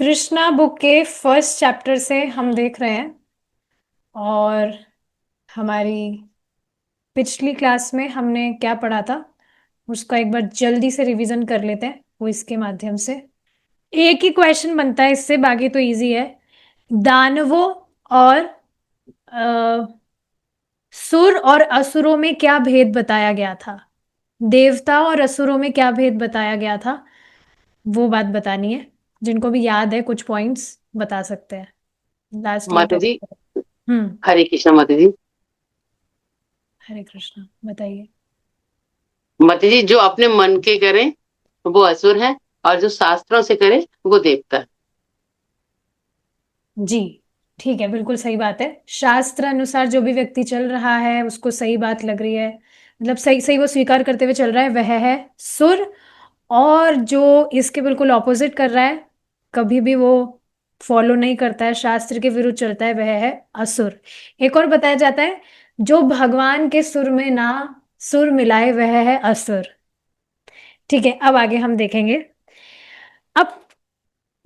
Krishna book के first chapter से हम देख रहे हैं। और हमारी पिछली क्लास में हमने क्या पढ़ा था उसका एक बार जल्दी से रिवीजन कर लेते हैं, वो इसके माध्यम से। एक ही क्वेश्चन बनता है इससे, बाकी तो इजी है। दानवों और सुर और असुरों में क्या भेद बताया गया था? देवता और असुरों में क्या भेद बताया गया था, वो बात बतानी है। जिनको भी याद है कुछ पॉइंट्स बता सकते हैं। लास्ट ये माता जी। टॉपिक। हम्म। हरे कृष्णा माता जी। हरे कृष्णा, बताइए। माता जी, जो अपने मन के करें वो असुर है, और जो शास्त्रों से करे वो देवता है। जी, ठीक है, बिल्कुल सही बात है। शास्त्र अनुसार जो भी व्यक्ति चल रहा है उसको सही बात लग रही है, मतलब सही सही वो स्वीकार करते हुए चल रहा है, वह है सुर। और जो इसके बिल्कुल ऑपोजिट कर रहा है, कभी भी वो फॉलो नहीं करता है, शास्त्र के विरुद्ध चलता है, वह है असुर। एक और बताया जाता है, जो भगवान के सुर में ना सुर मिलाए वह है असुर। ठीक है, अब आगे हम देखेंगे। अब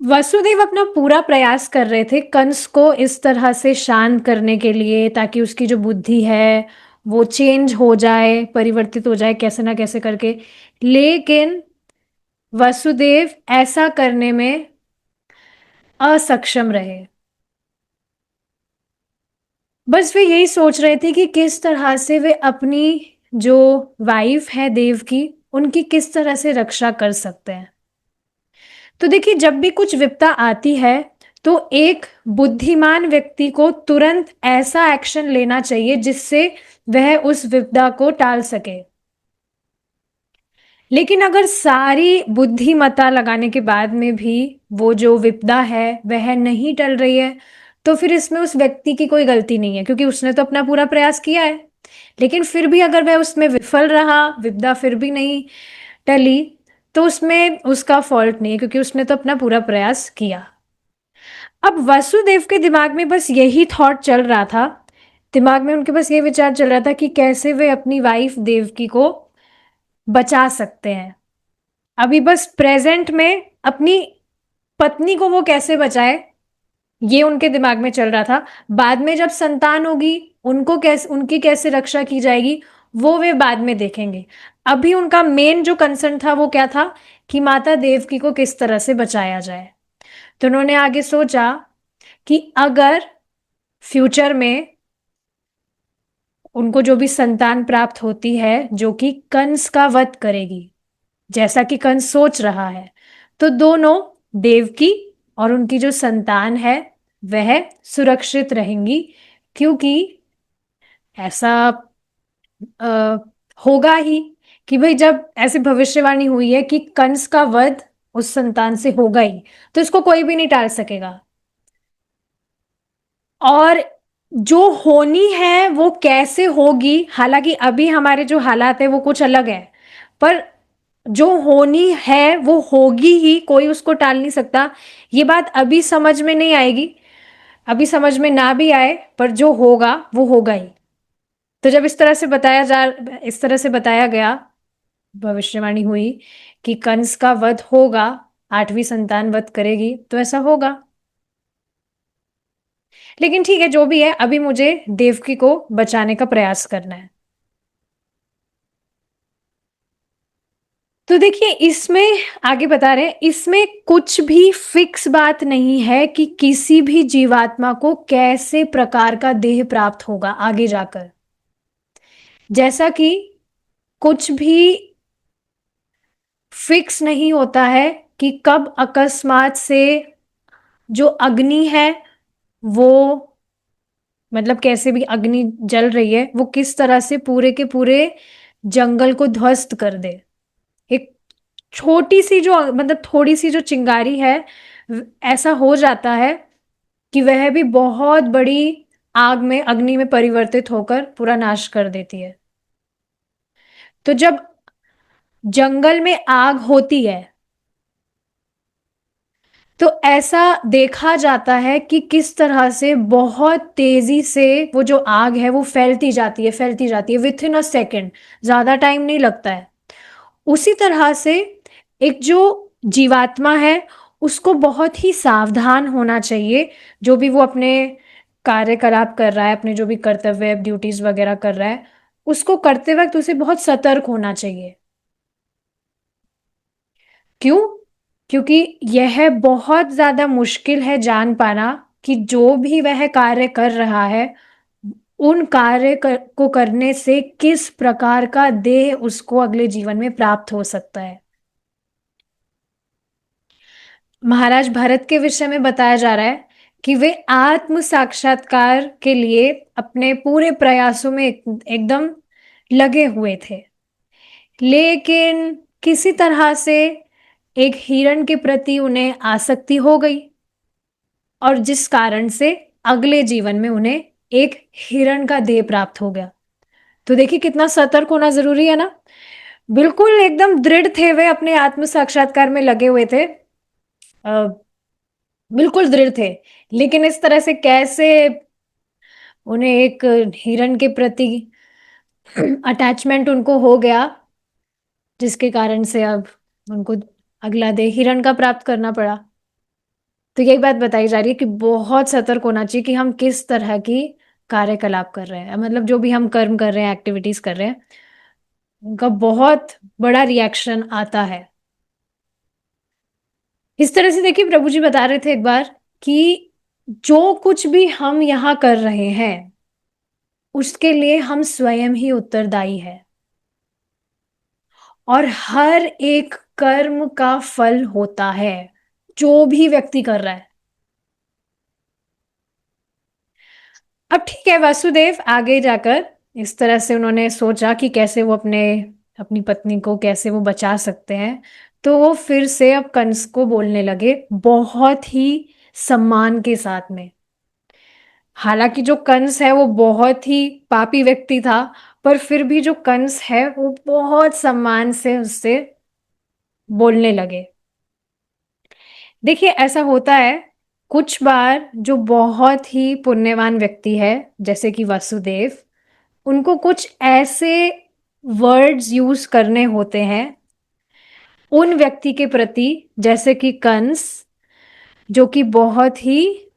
वसुदेव अपना पूरा प्रयास कर रहे थे कंस को इस तरह से शांत करने के लिए, ताकि उसकी जो बुद्धि है वो चेंज हो जाए, परिवर्तित हो जाए कैसे ना कैसे करके। लेकिन वसुदेव ऐसा करने में असक्षम रहे। बस वे यही सोच रहे थे कि किस तरह से वे अपनी जो वाइफ है देव की, उनकी किस तरह से रक्षा कर सकते हैं। तो देखिए, जब भी कुछ विपदा आती है तो एक बुद्धिमान व्यक्ति को तुरंत ऐसा एक्शन लेना चाहिए जिससे वह उस विपदा को टाल सके। लेकिन अगर सारी बुद्धिमत्ता लगाने के बाद में भी वो जो विपदा है वह नहीं टल रही है, तो फिर इसमें उस व्यक्ति की कोई गलती नहीं है, क्योंकि उसने तो अपना पूरा प्रयास किया है। लेकिन फिर भी अगर वह उसमें विफल रहा, विपदा फिर भी नहीं टली, तो उसमें उसका फॉल्ट नहीं है, क्योंकि उसने तो अपना पूरा प्रयास किया। अब वसुदेव के दिमाग में बस यही थॉट चल रहा था, दिमाग में उनके बस ये विचार चल रहा था कि कैसे वे अपनी वाइफ देवकी को बचा सकते हैं। अभी बस प्रेजेंट में अपनी पत्नी को वो कैसे बचाए, ये उनके दिमाग में चल रहा था। बाद में जब संतान होगी, उनको कैसे, उनकी कैसे रक्षा की जाएगी, वो वे बाद में देखेंगे। अभी उनका मेन जो कंसर्न था वो क्या था, कि माता देवकी को किस तरह से बचाया जाए। तो उन्होंने आगे सोचा कि अगर फ्यूचर में उनको जो भी संतान प्राप्त होती है जो कि कंस का वध करेगी, जैसा कि कंस सोच रहा है, तो दोनों, देवकी और उनकी जो संतान है, वह सुरक्षित रहेंगी। क्योंकि ऐसा अ, होगा ही कि भाई, जब ऐसी भविष्यवाणी हुई है कि कंस का वध उस संतान से होगा ही, तो इसको कोई भी नहीं टाल सकेगा। और जो होनी है वो कैसे होगी, हालांकि अभी हमारे जो हालात है वो कुछ अलग है, पर जो होनी है वो होगी ही, कोई उसको टाल नहीं सकता। ये बात अभी समझ में नहीं आएगी, अभी समझ में ना भी आए, पर जो होगा वो होगा ही। तो जब इस तरह से बताया गया, भविष्यवाणी हुई कि कंस का वध होगा, आठवीं संतान वध करेगी, तो ऐसा होगा। लेकिन ठीक है, जो भी है, अभी मुझे देवकी को बचाने का प्रयास करना है। तो देखिए, इसमें आगे बता रहे हैं, इसमें कुछ भी फिक्स बात नहीं है कि किसी भी जीवात्मा को कैसे प्रकार का देह प्राप्त होगा आगे जाकर। जैसा कि कुछ भी फिक्स नहीं होता है कि कब अकस्मात से जो अग्नि है वो, मतलब कैसे भी अग्नि जल रही है, वो किस तरह से पूरे के पूरे जंगल को ध्वस्त कर दे। एक छोटी सी जो, मतलब थोड़ी सी जो चिंगारी है, ऐसा हो जाता है कि वह भी बहुत बड़ी आग में, अग्नि में परिवर्तित होकर पूरा नाश कर देती है। तो जब जंगल में आग होती है तो ऐसा देखा जाता है कि किस तरह से बहुत तेजी से वो जो आग है वो फैलती जाती है, फैलती जाती है विथ इन अ सेकेंड, ज्यादा टाइम नहीं लगता है। उसी तरह से एक जो जीवात्मा है उसको बहुत ही सावधान होना चाहिए, जो भी वो अपने कार्यकलाप कर रहा है, अपने जो भी कर्तव्य, ड्यूटीज़ वगैरह कर रहा है, उसको करते वक़्त उसे बहुत सतर्क होना चाहिए। क्यों? क्योंकि यह बहुत ज़्यादा मुश्किल है जान पाना कि जो भी वह कार्य कर रहा है, उन कार्य को करने से किस प्रकार का देह उसको अगले जीवन में प्राप्त हो सकता है। महाराज भरत के विषय में बताया जा रहा है कि वे आत्म साक्षात्कार के लिए अपने पूरे प्रयासों में एकदम लगे हुए थे, लेकिन किसी तरह से एक हिरण के प्रति उन्हें आसक्ति हो गई, और जिस कारण से अगले जीवन में उन्हें एक हिरण का देह प्राप्त हो गया। तो देखिए कितना सतर्क होना जरूरी है ना। बिल्कुल एकदम दृढ़ थे वे, अपने आत्म साक्षात्कार में लगे हुए थे, बिल्कुल दृढ़ थे, लेकिन इस तरह से कैसे उन्हें एक हिरण के प्रति अटैचमेंट उनको हो गया, जिसके कारण से अब उनको अगला देह हिरण का प्राप्त करना पड़ा। तो यही बात बताई जा रही है कि बहुत सतर्क होना चाहिए कि हम किस तरह की कार्यकलाप कर रहे हैं, मतलब जो भी हम कर्म कर रहे हैं, एक्टिविटीज कर रहे हैं, उनका बहुत बड़ा रिएक्शन आता है। इस तरह से देखिए प्रभु जी बता रहे थे एक बार कि जो कुछ भी हम यहाँ कर रहे हैं, उसके लिए हम स्वयं ही उत्तरदायी है, और हर एक कर्म का फल होता है जो भी व्यक्ति कर रहा है। अब ठीक है, वासुदेव आगे जाकर इस तरह से उन्होंने सोचा कि कैसे वो अपनी पत्नी को कैसे वो बचा सकते हैं, तो वो फिर से अब कंस को बोलने लगे बहुत ही सम्मान के साथ में। हालांकि जो कंस है वो बहुत ही पापी व्यक्ति था, पर फिर भी जो कंस है वो बहुत सम्मान से उससे बोलने लगे। देखिए ऐसा होता है कुछ बार, जो बहुत ही पुण्यवान व्यक्ति है जैसे कि वसुदेव, उनको कुछ ऐसे वर्ड्स यूज करने होते हैं उन व्यक्ति के प्रति, जैसे कि कंस, जो कि बहुत ही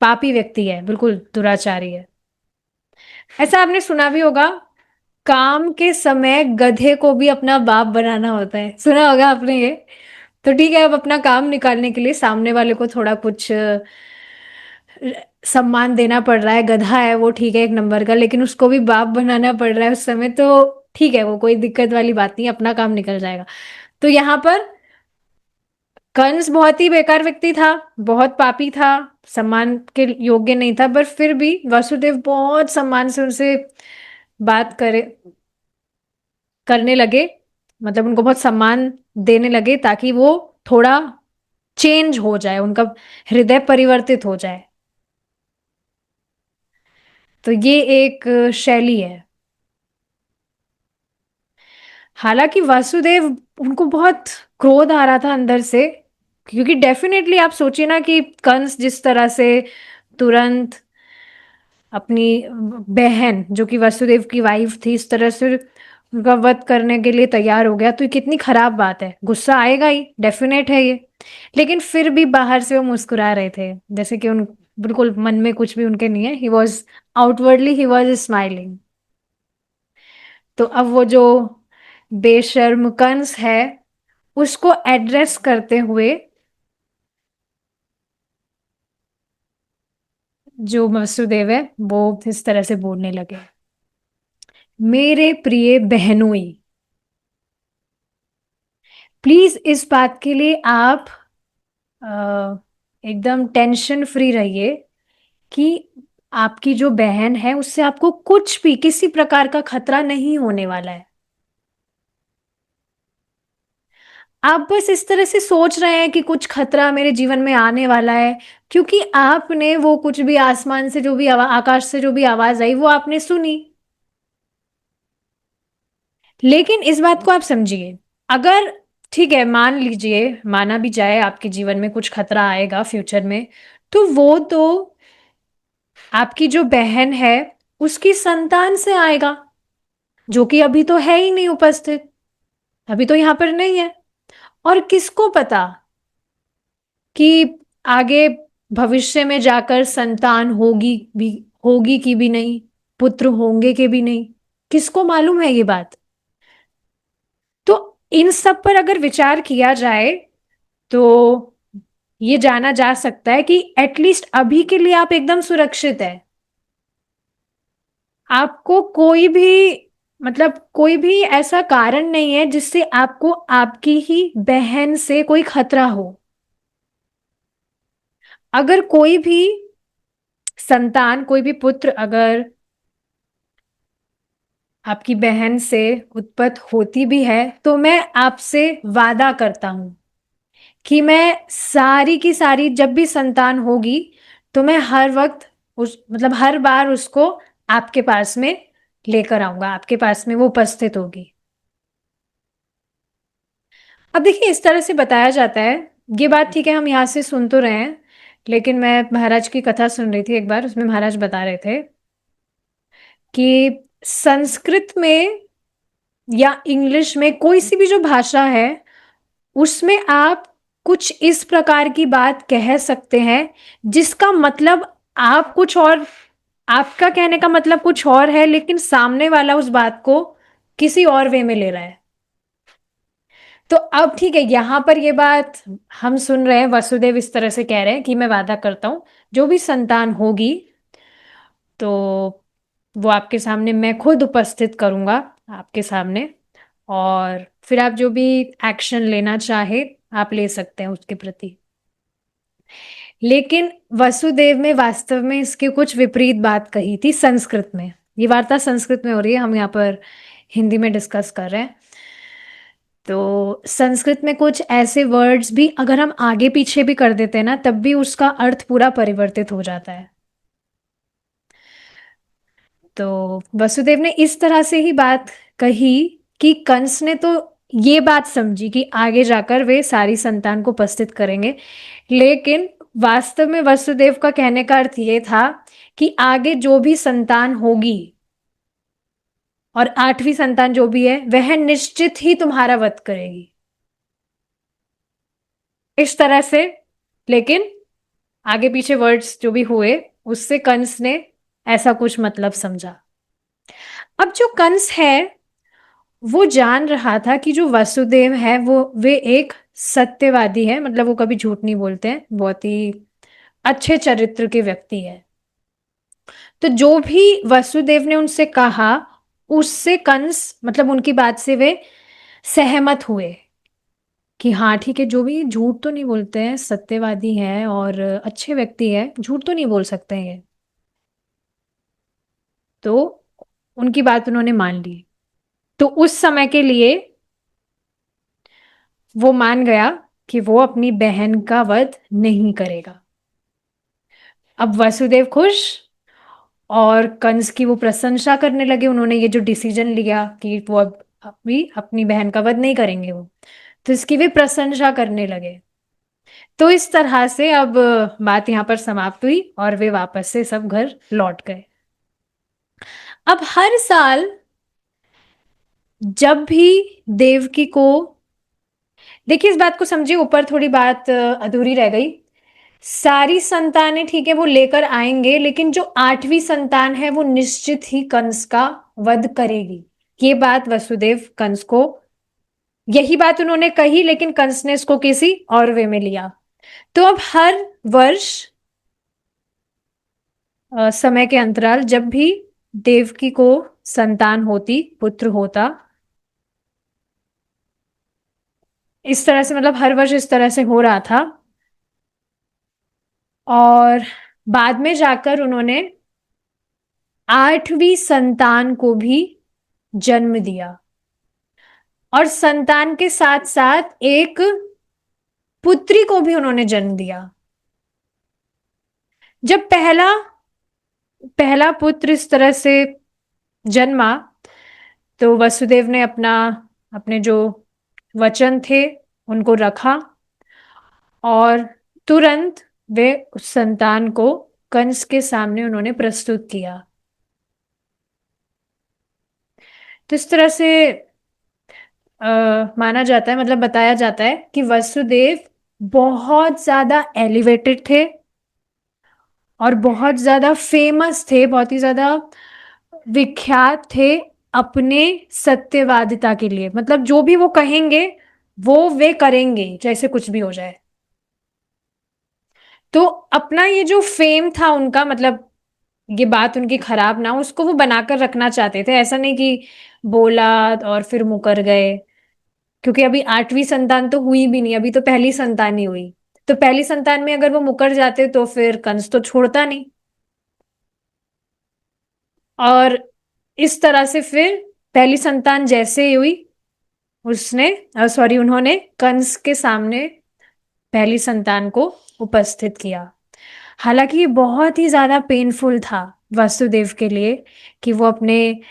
पापी व्यक्ति है, बिल्कुल दुराचारी है। ऐसा आपने सुना भी होगा, काम के समय गधे को भी अपना बाप बनाना होता है, सुना होगा आपने ये। तो ठीक है, अब अपना काम निकालने के लिए सामने वाले को थोड़ा कुछ सम्मान देना पड़ रहा है, गधा है वो, ठीक है, एक नंबर का, लेकिन उसको भी बाप बनाना पड़ रहा है उस समय, तो ठीक है, वो कोई दिक्कत वाली बात नहीं, अपना काम निकल जाएगा। तो यहाँ पर कंस बहुत ही बेकार व्यक्ति था, बहुत पापी था, सम्मान के योग्य नहीं था, पर फिर भी वसुदेव बहुत सम्मान से उनसे बात करने लगे, मतलब उनको बहुत सम्मान देने लगे ताकि वो थोड़ा चेंज हो जाए, उनका हृदय परिवर्तित हो जाए। तो ये एक शैली है। हालांकि वासुदेव, उनको बहुत क्रोध आ रहा था अंदर से, क्योंकि डेफिनेटली आप सोचिए ना कि कंस जिस तरह से तुरंत अपनी बहन, जो कि वसुदेव की वाइफ थी, इस तरह से उनका वध करने के लिए तैयार हो गया, तो ये कितनी खराब बात है, गुस्सा आएगा ही, डेफिनेट है ये। लेकिन फिर भी बाहर से वो मुस्कुरा रहे थे, जैसे कि उन बिल्कुल मन में कुछ भी उनके नहीं है, he was outwardly he was smiling. तो अब वो जो बेशर्म कंस है, उसको एड्रेस करते हुए जो वसुदेव है वो इस तरह से बोलने लगे, मेरे प्रिय बहनोई, प्लीज इस बात के लिए आप एकदम टेंशन फ्री रहिए कि आपकी जो बहन है उससे आपको कुछ भी किसी प्रकार का खतरा नहीं होने वाला है। आप बस इस तरह से सोच रहे हैं कि कुछ खतरा मेरे जीवन में आने वाला है, क्योंकि आपने वो कुछ भी आसमान से जो भी आकाश से जो भी आवाज आई वो आपने सुनी। लेकिन इस बात को आप समझिए, अगर ठीक है, मान लीजिए, माना भी जाए आपके जीवन में कुछ खतरा आएगा फ्यूचर में, तो वो तो आपकी जो बहन है उसकी संतान से आएगा, जो कि अभी तो है ही नहीं उपस्थित, अभी तो यहाँ पर नहीं है। और किसको पता कि आगे भविष्य में जाकर संतान भी होगी कि भी नहीं, पुत्र होंगे कि भी नहीं, किसको मालूम है ये बात। तो इन सब पर अगर विचार किया जाए तो ये जाना जा सकता है कि एटलीस्ट अभी के लिए आप एकदम सुरक्षित है। आपको कोई भी, मतलब कोई भी ऐसा कारण नहीं है जिससे आपको आपकी ही बहन से कोई खतरा हो। अगर कोई भी संतान, कोई भी पुत्र अगर आपकी बहन से उत्पन्न होती भी है, तो मैं आपसे वादा करता हूं कि मैं सारी की सारी, जब भी संतान होगी तो मैं हर वक्त उस, मतलब हर बार उसको आपके पास में लेकर आऊंगा, आपके पास में वो उपस्थित होगी। अब देखिए, इस तरह से बताया जाता है, ये बात ठीक है, हम यहाँ से सुन तो रहे हैं, लेकिन मैं महाराज की कथा सुन रही थी एक बार, उसमें महाराज बता रहे थे कि संस्कृत में या इंग्लिश में, कोई सी भी जो भाषा है, उसमें आप कुछ इस प्रकार की बात कह सकते हैं जिसका मतलब आप कुछ और, आपका कहने का मतलब कुछ और है, लेकिन सामने वाला उस बात को किसी और वे में ले रहा है। तो अब ठीक है, यहां पर ये बात हम सुन रहे हैं, वसुदेव इस तरह से कह रहे हैं कि मैं वादा करता हूं जो भी संतान होगी तो वो आपके सामने मैं खुद उपस्थित करूंगा, आपके सामने, और फिर आप जो भी एक्शन लेना चाहे आप ले सकते हैं उसके प्रति। लेकिन वसुदेव में वास्तव में इसके कुछ विपरीत बात कही थी संस्कृत में। ये वार्ता संस्कृत में हो रही है, हम यहाँ पर हिंदी में डिस्कस कर रहे हैं। तो संस्कृत में कुछ ऐसे वर्ड्स भी अगर हम आगे पीछे भी कर देते हैं ना, तब भी उसका अर्थ पूरा परिवर्तित हो जाता है। तो वसुदेव ने इस तरह से ही बात कही कि कंस ने तो ये बात समझी कि आगे जाकर वे सारी संतान को उपस्थित करेंगे, लेकिन वास्तव में वसुदेव का कहने का अर्थ ये था कि आगे जो भी संतान होगी और आठवीं संतान जो भी है, वह निश्चित ही तुम्हारा वध करेगी, इस तरह से। लेकिन आगे पीछे वर्ड्स जो भी हुए, उससे कंस ने ऐसा कुछ मतलब समझा। अब जो कंस है वो जान रहा था कि जो वसुदेव है वो, वे एक सत्यवादी है, मतलब वो कभी झूठ नहीं बोलते हैं, बहुत ही अच्छे चरित्र के व्यक्ति है। तो जो भी वसुदेव ने उनसे कहा, उससे कंस, मतलब उनकी बात से वे सहमत हुए कि हाँ ठीक है, जो भी झूठ तो नहीं बोलते हैं, सत्यवादी है और अच्छे व्यक्ति है, झूठ तो नहीं बोल सकते हैं ये। तो उनकी बात उन्होंने मान ली। तो उस समय के लिए वो मान गया कि वो अपनी बहन का वध नहीं करेगा। अब वसुदेव खुश, और कंस की वो प्रशंसा करने लगे। उन्होंने ये जो डिसीजन लिया कि वो अब अभी अपनी बहन का वध नहीं करेंगे वो, तो इसकी वे प्रशंसा करने लगे। तो इस तरह से अब बात यहाँ पर समाप्त हुई और वे वापस से सब घर लौट गए। अब हर साल जब भी देवकी को, देखिए इस बात को समझिए, ऊपर थोड़ी बात अधूरी रह गई। सारी संतानें ठीक है वो लेकर आएंगे, लेकिन जो आठवीं संतान है वो निश्चित ही कंस का वध करेगी। ये बात वसुदेव कंस को, यही बात उन्होंने कही, लेकिन कंस ने इसको किसी और वे में लिया। तो अब हर वर्ष समय के अंतराल जब भी देवकी को संतान होती, पुत्र होता, इस तरह से, मतलब हर वर्ष इस तरह से हो रहा था। और बाद में जाकर उन्होंने आठवीं संतान को भी जन्म दिया, और संतान के साथ साथ एक पुत्री को भी उन्होंने जन्म दिया। जब पहला पहला पुत्र इस तरह से जन्मा, तो वसुदेव ने अपने जो वचन थे उनको रखा, और तुरंत वे उस संतान को कंस के सामने उन्होंने प्रस्तुत किया। तो इस तरह से माना जाता है, मतलब बताया जाता है कि वसुदेव बहुत ज्यादा एलिवेटेड थे और बहुत ज्यादा फेमस थे, बहुत ही ज्यादा विख्यात थे अपने सत्यवादिता के लिए। मतलब जो भी वो कहेंगे वो वे करेंगे, जैसे कुछ भी हो जाए। तो अपना ये जो फेम था उनका, मतलब ये बात उनकी खराब ना हो, उसको वो बनाकर रखना चाहते थे। ऐसा नहीं कि बोला और फिर मुकर गए, क्योंकि अभी आठवीं संतान तो हुई भी नहीं, अभी तो पहली संतान ही हुई। तो पहली संतान में अगर वो मुकर जाते तो फिर कंस तो छोड़ता नहीं। और इस तरह से फिर पहली संतान जैसे ही हुई, उसने सॉरी उन्होंने कंस के सामने पहली संतान को उपस्थित किया। हालांकि ये बहुत ही ज्यादा पेनफुल था वासुदेव के लिए कि वो अपने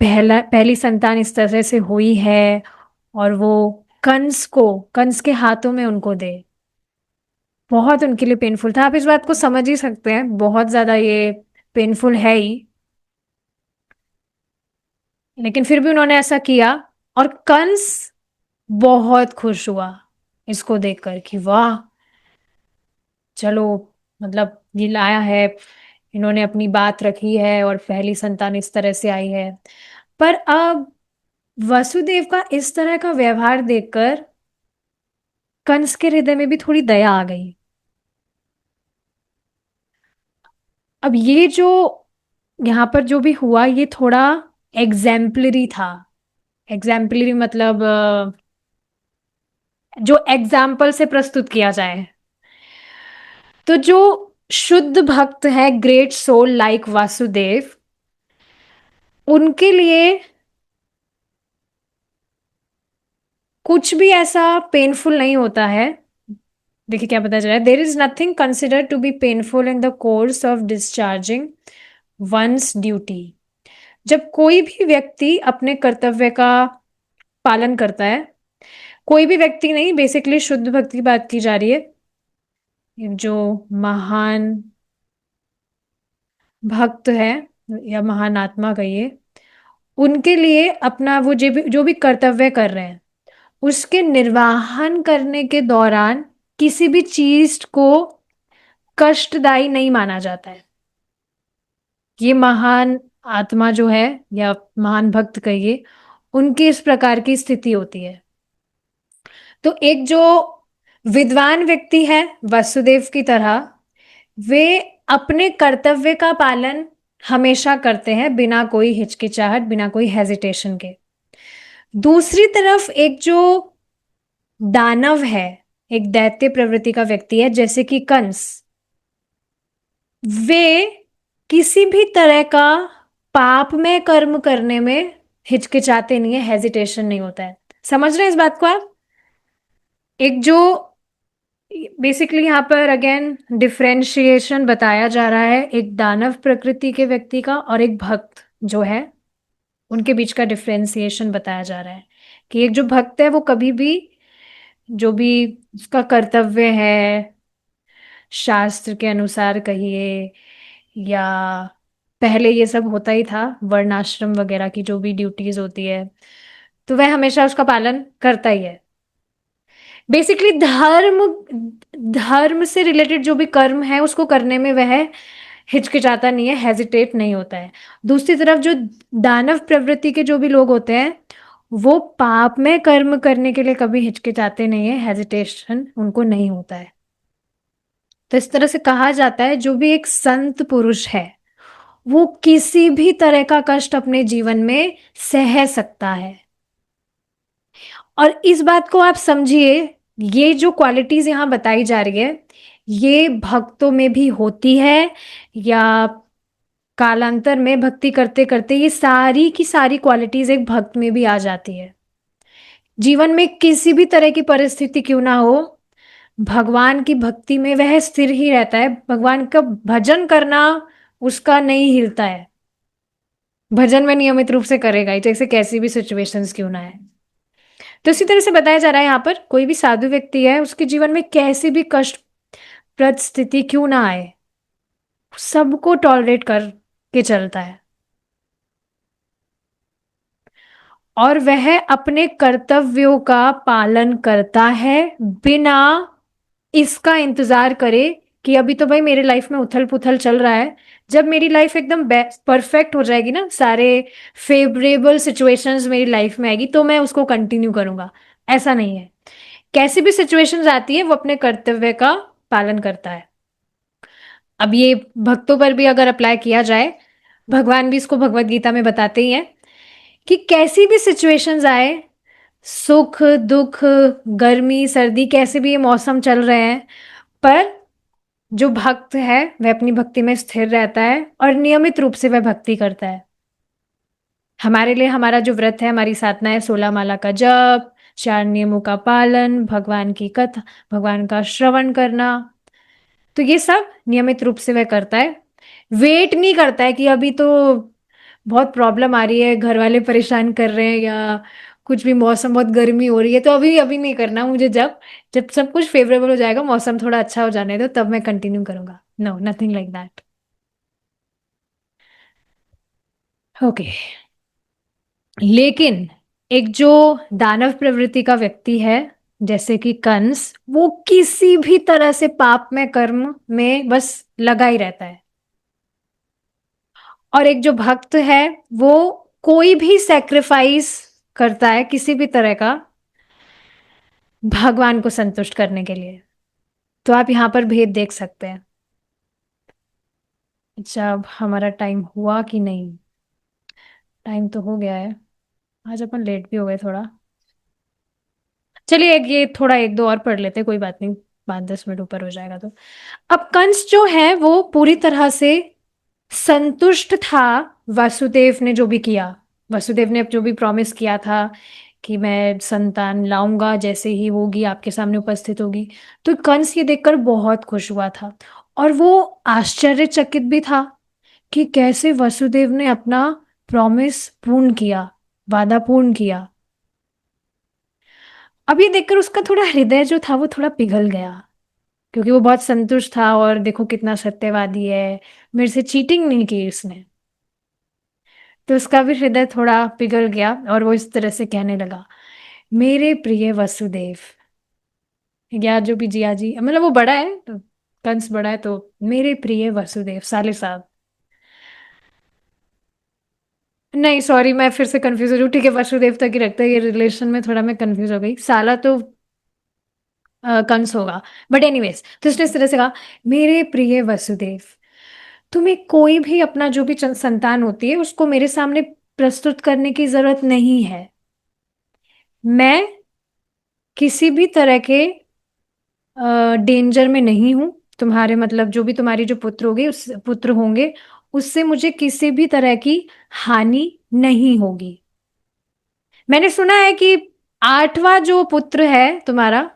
पहली संतान इस तरह से हुई है और वो कंस के हाथों में उनको दे। बहुत उनके लिए पेनफुल था। आप इस बात को समझ ही सकते हैं, बहुत ज्यादा ये पेनफुल है ही। लेकिन फिर भी उन्होंने ऐसा किया, और कंस बहुत खुश हुआ इसको देखकर कि वाह, चलो, मतलब ये लाया है, इन्होंने अपनी बात रखी है और पहली संतान इस तरह से आई है। पर अब वसुदेव का इस तरह का व्यवहार देखकर कंस के हृदय में भी थोड़ी दया आ गई। अब ये जो यहाँ पर जो भी हुआ, ये थोड़ा एग्जाम्पलरी था। एग्जाम्पलरी मतलब जो एग्जाम्पल से प्रस्तुत किया जाए। तो जो शुद्ध भक्त है, ग्रेट सोल लाइक वासुदेव, उनके लिए कुछ भी ऐसा पेनफुल नहीं होता है। देखिए क्या पता चला, there is nothing consider to be painful in the course of discharging one's duty. जब कोई भी व्यक्ति अपने कर्तव्य का पालन करता है, कोई भी व्यक्ति नहीं, बेसिकली शुद्ध भक्ति की बात की जा रही है, जो महान भक्त है या महान आत्मा कहिए, उनके लिए अपना वो जो भी कर्तव्य कर रहे हैं, उसके निर्वाहन करने के दौरान किसी भी चीज को कष्टदायी नहीं माना जाता है। ये महान आत्मा जो है या महान भक्त कहिए, उनकी इस प्रकार की स्थिति होती है। तो एक जो विद्वान व्यक्ति है वसुदेव की तरह, वे अपने कर्तव्य का पालन हमेशा करते हैं, बिना कोई हिचकिचाहट, बिना कोई हेजिटेशन के। दूसरी तरफ एक जो दानव है, एक दैत्य प्रवृत्ति का व्यक्ति है, जैसे कि कंस, वे किसी भी तरह का पाप में कर्म करने में हिचकिचाते नहीं है, हेजिटेशन नहीं होता है। समझ रहे हैं इस बात को आप? एक जो बेसिकली यहाँ पर अगेन डिफरेंशिएशन बताया जा रहा है, एक दानव प्रकृति के व्यक्ति का और एक भक्त जो है, उनके बीच का डिफरेंशिएशन बताया जा रहा है। कि एक जो भक्त है वो कभी भी जो भी उसका कर्तव्य है, शास्त्र के अनुसार कहिए, या पहले ये सब होता ही था, वर्णाश्रम वगैरह की जो भी ड्यूटीज होती है, तो वह हमेशा उसका पालन करता ही है। बेसिकली धर्म से रिलेटेड जो भी कर्म है उसको करने में वह हिचकिचाता नहीं है, हेजिटेट नहीं होता है। दूसरी तरफ जो दानव प्रवृत्ति के जो भी लोग होते हैं, वो पाप में कर्म करने के लिए कभी हिचकिचाते नहीं है, हेजिटेशन उनको नहीं होता है। तो इस तरह से कहा जाता है जो भी एक संत पुरुष है, वो किसी भी तरह का कष्ट अपने जीवन में सह सकता है। और इस बात को आप समझिए, ये जो क्वालिटीज यहां बताई जा रही है, ये भक्तों में भी होती है, या कालांतर में भक्ति करते करते ये सारी की सारी क्वालिटीज एक भक्त में भी आ जाती है। जीवन में किसी भी तरह की परिस्थिति क्यों ना हो, भगवान की भक्ति में वह स्थिर ही रहता है। भगवान का भजन करना उसका नहीं हिलता है। भजन में नियमित रूप से करेगा ही, जैसे कैसी भी सिचुएशंस क्यों ना है। तो इसी तरह से बताया जा रहा है यहाँ पर, कोई भी साधु व्यक्ति है, उसके जीवन में कैसी भी कष्टप्रद स्थिति क्यों ना आए, सबको टॉलरेट कर के चलता है। और वह अपने कर्तव्यों का पालन करता है, बिना इसका इंतजार करे कि अभी तो भाई मेरे लाइफ में उथल पुथल चल रहा है, जब मेरी लाइफ एकदम परफेक्ट हो जाएगी ना, सारे फेवरेबल सिचुएशंस मेरी लाइफ में आएगी, तो मैं उसको कंटिन्यू करूंगा। ऐसा नहीं है। कैसी भी सिचुएशंस आती है वो अपने कर्तव्य का पालन करता है। अब ये भक्तों पर भी अगर अप्लाई किया जाए, भगवान भी इसको भगवत गीता में बताते ही हैं कि कैसी भी सिचुएशंस आए, सुख दुख, गर्मी सर्दी, कैसे भी ये मौसम चल रहे हैं, पर जो भक्त है वह अपनी भक्ति में स्थिर रहता है और नियमित रूप से वह भक्ति करता है। हमारे लिए हमारा जो व्रत है, हमारी साधना है, 16 माला का जप, 4 नियमों का पालन, भगवान की कथा, भगवान का श्रवण करना, तो ये सब नियमित रूप से वह करता है। वेट नहीं करता है कि अभी तो बहुत प्रॉब्लम आ रही है, घर वाले परेशान कर रहे हैं, या कुछ भी मौसम बहुत गर्मी हो रही है तो अभी अभी नहीं करना मुझे, जब जब सब कुछ फेवरेबल हो जाएगा, मौसम थोड़ा अच्छा हो जाने दो, तब मैं कंटिन्यू करूंगा। No, nothing like that. Okay. लेकिन एक जो दानव प्रवृत्ति का व्यक्ति है, जैसे कि कंस, वो किसी भी तरह से पाप में, कर्म में बस लगा ही रहता है। और एक जो भक्त है, वो कोई भी सेक्रीफाइस करता है किसी भी तरह का, भगवान को संतुष्ट करने के लिए। तो आप यहां पर भेद देख सकते हैं। अच्छा, अब हमारा टाइम हुआ कि नहीं? टाइम तो हो गया है। आज अपन लेट भी हो गए थोड़ा। चलिए, एक ये थोड़ा एक दो और पढ़ लेते हैं, कोई बात नहीं, 5-10 मिनट ऊपर हो जाएगा तो। अब कंस जो है वो पूरी तरह से संतुष्ट था वासुदेव ने जो भी किया। वसुदेव ने जो भी प्रॉमिस किया था कि मैं संतान लाऊंगा, जैसे ही होगी आपके सामने उपस्थित होगी, तो कंस ये देखकर बहुत खुश हुआ था। और वो आश्चर्यचकित भी था कि कैसे वसुदेव ने अपना प्रॉमिस पूर्ण किया, वादा पूर्ण किया। अब ये देखकर उसका थोड़ा हृदय जो था वो थोड़ा पिघल गया, क्योंकि वो बहुत संतुष्ट था, और देखो कितना सत्यवादी है, मेरे से चीटिंग नहीं की इसने। तो उसका भी हृदय थोड़ा पिघल गया और वो इस तरह से कहने लगा, मेरे प्रिय वसुदेव, या जो भी जिया जी, मतलब वो बड़ा है तो, कंस बड़ा है तो, मेरे प्रिय वसुदेव, साले साहब। नहीं सॉरी, मैं फिर से कंफ्यूज हो रही हूँ। ठीक है, वसुदेव तक ही रखते हैं, ये रिलेशन में थोड़ा मैं कंफ्यूज हो गई, साला तो कंस होगा। बट एनीवेज, तो उसने इस तरह से कहा, मेरे प्रिय वसुदेव, तुम्हें कोई भी अपना जो भी संतान होती है उसको मेरे सामने प्रस्तुत करने की जरूरत नहीं है। मैं किसी भी तरह के डेंजर में नहीं हूं। तुम्हारे मतलब जो भी तुम्हारी जो पुत्र होगी, उस पुत्र होंगे, उससे मुझे किसी भी तरह की हानि नहीं होगी। मैंने सुना है कि 8वां जो पुत्र है तुम्हारा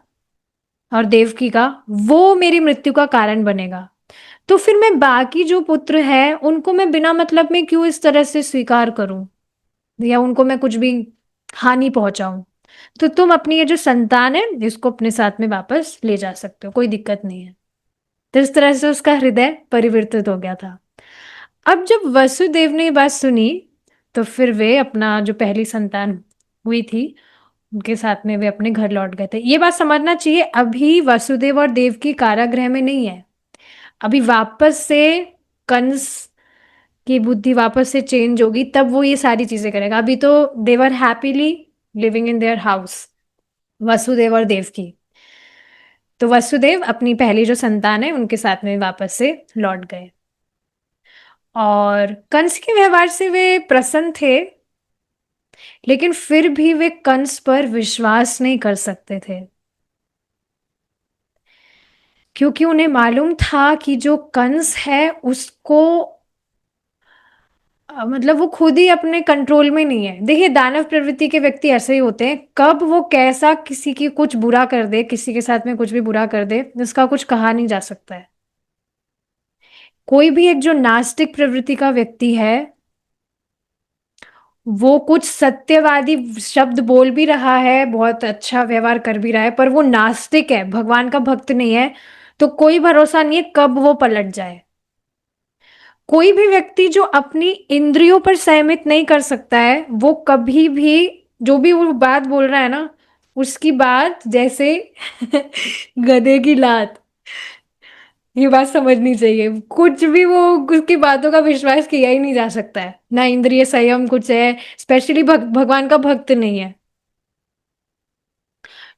और देवकी का, वो मेरी मृत्यु का कारण बनेगा। तो फिर मैं बाकी जो पुत्र है उनको मैं बिना मतलब में क्यों इस तरह से स्वीकार करूं, या उनको मैं कुछ भी हानि पहुंचाऊं। तो तुम अपनी ये जो संतान है इसको अपने साथ में वापस ले जा सकते हो, कोई दिक्कत नहीं है। तो इस तरह से उसका हृदय परिवर्तित हो गया था। अब जब वसुदेव ने ये बात सुनी, तो फिर वे अपना जो पहली संतान हुई थी उनके साथ में वे अपने घर लौट गए थे। ये बात समझना चाहिए, अभी वसुदेव और देवकी कारागृह में नहीं है। अभी वापस से कंस की बुद्धि वापस से चेंज होगी, तब वो ये सारी चीजें करेगा। अभी तो they were happily living in their house, Vasudev और देवकी। तो वसुदेव अपनी पहली जो संतान है उनके साथ में वापस से लौट गए, और कंस के व्यवहार से वे प्रसन्न थे, लेकिन फिर भी वे कंस पर विश्वास नहीं कर सकते थे, क्योंकि उन्हें मालूम था कि जो कंस है उसको मतलब वो खुद ही अपने कंट्रोल में नहीं है। देखिए, दानव प्रवृत्ति के व्यक्ति ऐसे ही होते हैं, कब वो कैसा किसी की कुछ बुरा कर दे, किसी के साथ में कुछ भी बुरा कर दे, इसका कुछ कहा नहीं जा सकता है। कोई भी एक जो नास्तिक प्रवृत्ति का व्यक्ति है, वो कुछ सत्यवादी शब्द बोल भी रहा है, बहुत अच्छा व्यवहार कर भी रहा है, पर वो नास्तिक है, भगवान का भक्त नहीं है, तो कोई भरोसा नहीं है कब वो पलट जाए। कोई भी व्यक्ति जो अपनी इंद्रियों पर सहमत नहीं कर सकता है, वो कभी भी जो भी वो बात बोल रहा है ना, उसकी बात जैसे गधे की लात, ये बात समझनी चाहिए। कुछ भी वो, उसकी बातों का विश्वास किया ही नहीं जा सकता है, ना इंद्रिय संयम कुछ है, स्पेशली भगवान का भक्त नहीं है।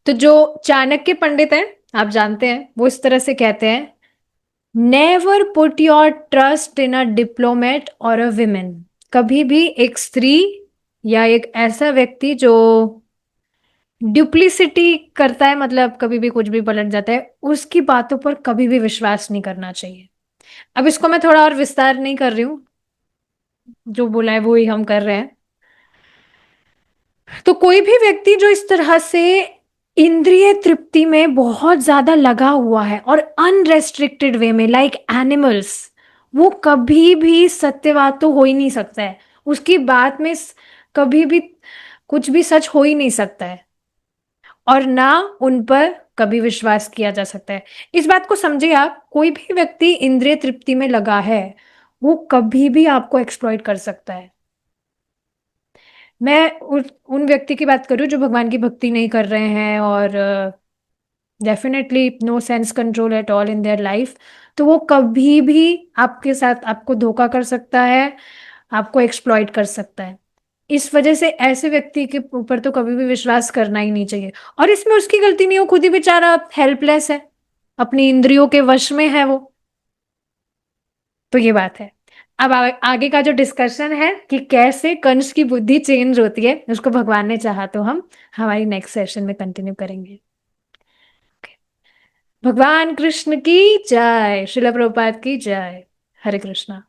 तो जो चाणक्य पंडित हैं, आप जानते हैं, वो इस तरह से कहते हैं, never put your trust in a diplomat और अ विमेन। कभी भी एक स्त्री या एक ऐसा व्यक्ति जो ड्यूप्लिसिटी करता है, मतलब कभी भी कुछ भी पलट जाता है, उसकी बातों पर कभी भी विश्वास नहीं करना चाहिए। अब इसको मैं थोड़ा और विस्तार नहीं कर रही हूँ, जो बोला है वो ही हम कर रहे हैं। तो कोई भी व्यक्ति जो इस तरह से इंद्रिय तृप्ति में बहुत ज्यादा लगा हुआ है और अनरेस्ट्रिक्टेड वे में, लाइक एनिमल्स, वो कभी भी सत्यवाद तो हो ही नहीं सकता है। उसकी बात में कभी भी कुछ भी सच हो ही नहीं सकता है, और ना उन पर कभी विश्वास किया जा सकता है। इस बात को समझिए आप, कोई भी व्यक्ति इंद्रिय तृप्ति में लगा है, वो कभी भी आपको एक्सप्लॉइट कर सकता है। मैं उन व्यक्ति की बात करूं जो भगवान की भक्ति नहीं कर रहे हैं और definitely no sense control at all in their life, तो वो कभी भी आपके साथ, आपको धोखा कर सकता है, आपको एक्सप्लॉइट कर सकता है। इस वजह से ऐसे व्यक्ति के ऊपर तो कभी भी विश्वास करना ही नहीं चाहिए। और इसमें उसकी गलती नहीं, वो खुद ही बेचारा हेल्पलेस है, अपनी इंद्रियों के वश में है वो। तो ये बात है। अब आगे का जो डिस्कशन है कि कैसे कंस की बुद्धि चेंज होती है, उसको भगवान ने चाहा तो हम हमारी नेक्स्ट सेशन में कंटिन्यू करेंगे। भगवान कृष्ण की जय, श्रील प्रभुपाद की जय। हरे कृष्णा।